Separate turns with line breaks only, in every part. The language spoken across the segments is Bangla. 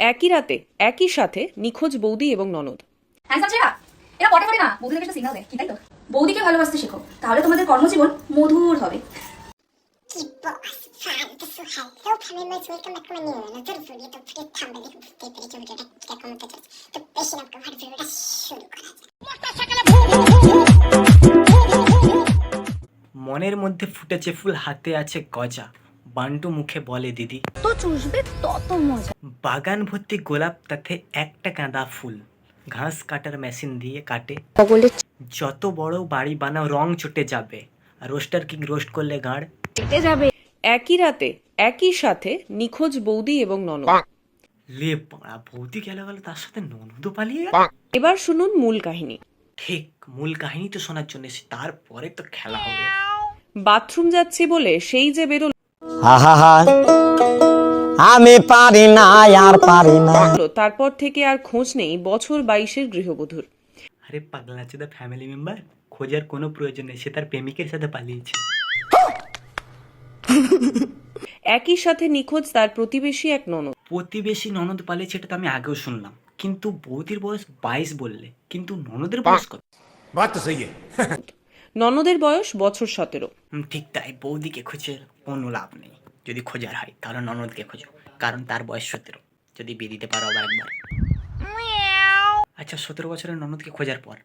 একই রাতে একই সাথে নিখোঁজ বৌদি এবং ননদ।
হ্যান্ডসাম ছেলেরা এরা পটা করে না, বৌদিকে একটা সিগন্যাল দেয়, কি তাই তো? বৌদিকে ভালোবাসতে শেখো, তাহলে তোমাদের কর্মজীবন মধুর হবে।
মনের মধ্যে ফুটেছে ফুল, হাতে আছে গজা, বান্টু মুখে বলে দিদি,
তো চুষবে তত মজা।
বাগান ভর্তি গোলাপ, তাতে একটা গাঁদা ফুল, ঘাস কাটার মেশিন দিয়ে কাটে, যত বড় বাড়ি বানাও রং চটে যাবে, আর রোস্টার কিং রোস্ট করলে গাঁড়
চেটে যাবে।
একই রাতে একই সাথে নিখোঁজ বৌদি এবং ননদ।
লে পাড়া, বৌদি গেল তার সাথে ননদও পালিয়ে গেল।
এবার শুনুন মূল কাহিনী।
ঠিক, মূল কাহিনী তো শোনার জন্য এসেছি, তারপরে তো খেলা হবে।
বাথরুম যাচ্ছি বলে সেই যে বেরোলো,
আমি পারি না আর পারি না।
তারপর থেকে আর খোঁজ নেই বছর 22-এর গৃহবধূর।
আরে পাগলা চোদা ফ্যামিলি মেম্বার, খোঁজার কোনো প্রয়োজন নেই, সে তার প্রেমিকের সাথে পালিয়েছে।
একই সাথে নিখোঁজ তার প্রতিবেশী এক ননদ।
প্রতিবেশী ননদ পালিয়েছে, এটা তো আমি আগেও শুনলাম, কিন্তু বৌদির বয়স 22 বললে, কিন্তু ননদের বয়স কত?
ননদের বয়স বছর 17।
ঠিক তাই, বৌদিকে খুঁজে কোনো লাভ নেই। যদি খোঁজার হয় তাহলে ননদকে খোঁজো, কারণ তার বয়স 17। যদি বিয়ে দিতে পারো আবার একবার। আচ্ছা, 17 বছরের ননদকে খোঁজার পর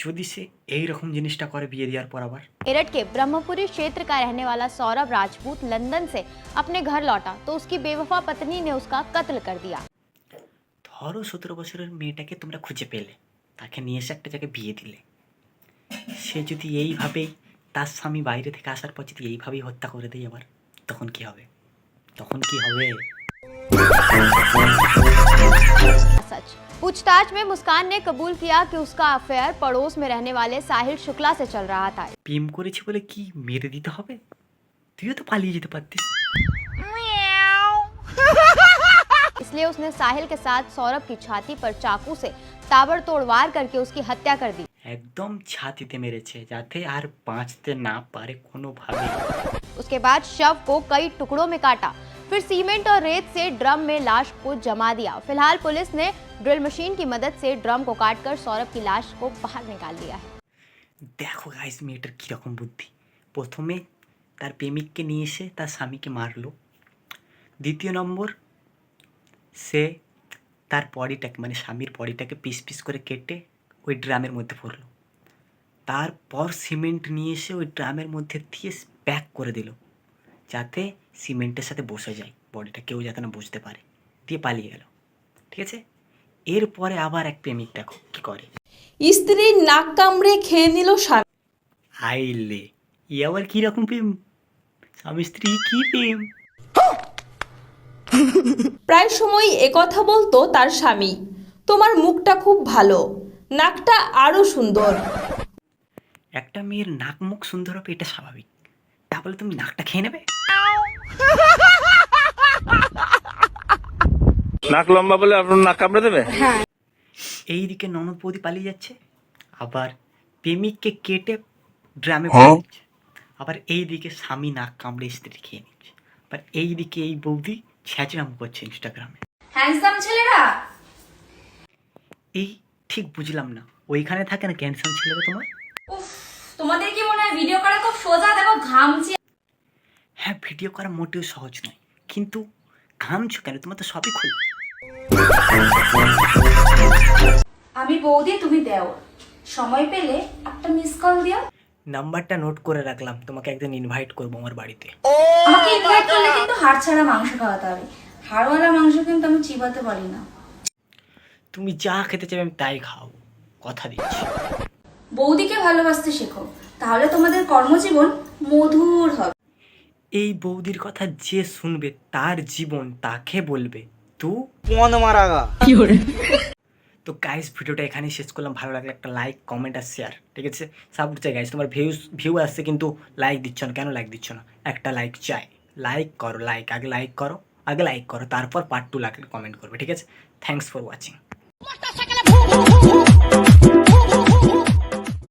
যদি সে এইরকম জিনিসটা করে বিয়ে দেওয়ার পর আবার।
मेरठ के ब्रह्मपुरी क्षेत्र का रहने वाला सौरभ राजपूत लंदन से अपने घर लौटा तो उसकी बेवफा पत्नी ने उसका कत्ल कर दिया।
ধরো 17 বছরের মেয়েটাকে তোমরা খুঁজে পেলে, তাকে নিয়ে এসে একটা জায়গায় বিয়ে দিলে, সে যদি এইভাবেই তার স্বামী বাইরে থেকে আসার পর যদি এইভাবেই হত্যা করে দেয় আবার, তখন কি হবে? তখন কি হবে?
सच पूछताछ में मुस्कान ने कबूल किया कि उसका अफेयर पड़ोस में रहने वाले साहिल शुक्ला से चल रहा था।
প্রেম করেছি বলে কি মেরে দিতে হবে? তুইও তো পালিয়ে যেতে পারতিস।
इसलिए उसने साहिल के साथ सौरभ की छाती पर चाकू से ताबड़तोड़ वार करके उसकी हत्या कर दी।
একদম ছাতিতে মেরেছে যাতে আর বাঁচতে না পারে কোনোভাবে।
उसके बाद शव को कई टुकड़ों में काटा, फिर सीमेंट और रेत से ड्रम में लाश को जमा दिया। फिलहाल पुलिस ने ड्रिल मशीन की मदद से ड्रम को काटकर सौरभ की लाश को बाहर निकाल लिया है।
দেখো গাইস, মেয়েটার কীরকম বুদ্ধি। প্রথমে তার প্রেমিককে নিয়ে এসে তার স্বামীকে মারলো, দ্বিতীয় নম্বর সে তার বডিটাকে মানে স্বামীর বডিটাকে পিস পিস করে কেটে ওই ড্রামের মধ্যে ভরলো, তারপর সিমেন্ট নিয়ে এসে ওই ড্রামের মধ্যে দিয়ে প্যাক করে দিল যাতে সিমেন্টের সাথে বসে যায়, বডিটা কেউ যাতে না বুঝতে পারে, দিয়ে পালিয়ে গেল। ঠিক আছে, এরপরে আবার এক প্রেমিক দেখো কি করে,
স্ত্রীর নাক কামড়ে খেয়ে নিল স্বামী।
আইলে ই আবার কিরকম প্রেম? স্বামী স্ত্রী কি প্রেম?
প্রায় সময় একথা বলতো তার স্বামী, তোমার মুখটা খুব ভালো, নাকটা আরো সুন্দর।
একটা মেয়ের নাক মুখ সুন্দর হবে এটা স্বাভাবিক, তা বলে তুমি নাকটা খেয়ে নেবে?
নাক লম্বা বলে আপনার নাক কামড়ে দেবে?
এইদিকে ননদ বৌদি পালিয়ে যাচ্ছে, আবার প্রেমিককে কেটে ড্রামে ভরে দিচ্ছে, আবার এইদিকে স্বামী নাক কামড়ে স্ত্রী খেয়ে নিচ্ছে, আবার এইদিকে এই বৌদি ছ্যাঁচড়াম করছে ইনস্টাগ্রামে।
হ্যান্ডসাম ছেলেরা
এই ঠিক বুঝলাম না, ওইখানে থাকে না ক্যান্সার ছেলেরা তোমার?
উফ, তোমাদের কি মনে হয় ভিডিও করা খুব সোজা? দেখো ঘামছি।
হ্যাঁ, ভিডিও করা মোটেও সহজ নয়, কিন্তু ঘামছো কেন? তোমার তো সবই খোলা।
আমি বৌদি, তুমি দেও, সময় পেলে একটা মিস কল দিও।
নাম্বারটা নোট করে রাখলাম, তোমাকে একদিন ইনভাইট করবো আমার বাড়িতে।
আমাকে ইনভাইট করলে কিন্তু হাড় ছাড়া মাংস খাওয়াতে হবে। হাড়ওয়ালা মাংস কিন্তু আমি চিবাতে পারি না।
তুমি যা খেতে চাইবে আমি তাই খাওয়াবো, কথা দিচ্ছি।
বৌদিকে ভালোবাসতে শেখো, তাহলে তোমাদের কর্মজীবন মধুর হবে।
এই বৌদির কথা যে শুনবে তার জীবন তাকে বলবে তু তো গাইস, ভিডিওটা এখানেই শেষ করলাম। ভালো লাগলে একটা লাইক, কমেন্ট আর শেয়ার। ঠিক আছে, সাপোর্ট চাই গাইস, তোমার ভিউ আসছে কিন্তু লাইক দিচ্ছ না কেন? লাইক দিচ্ছ না, একটা লাইক চাই। লাইক করো, আগে লাইক করো, তারপর পার্ট 2 লাগলে কমেন্ট করবে। ঠিক আছে, থ্যাঙ্কস ফর ওয়াচিং।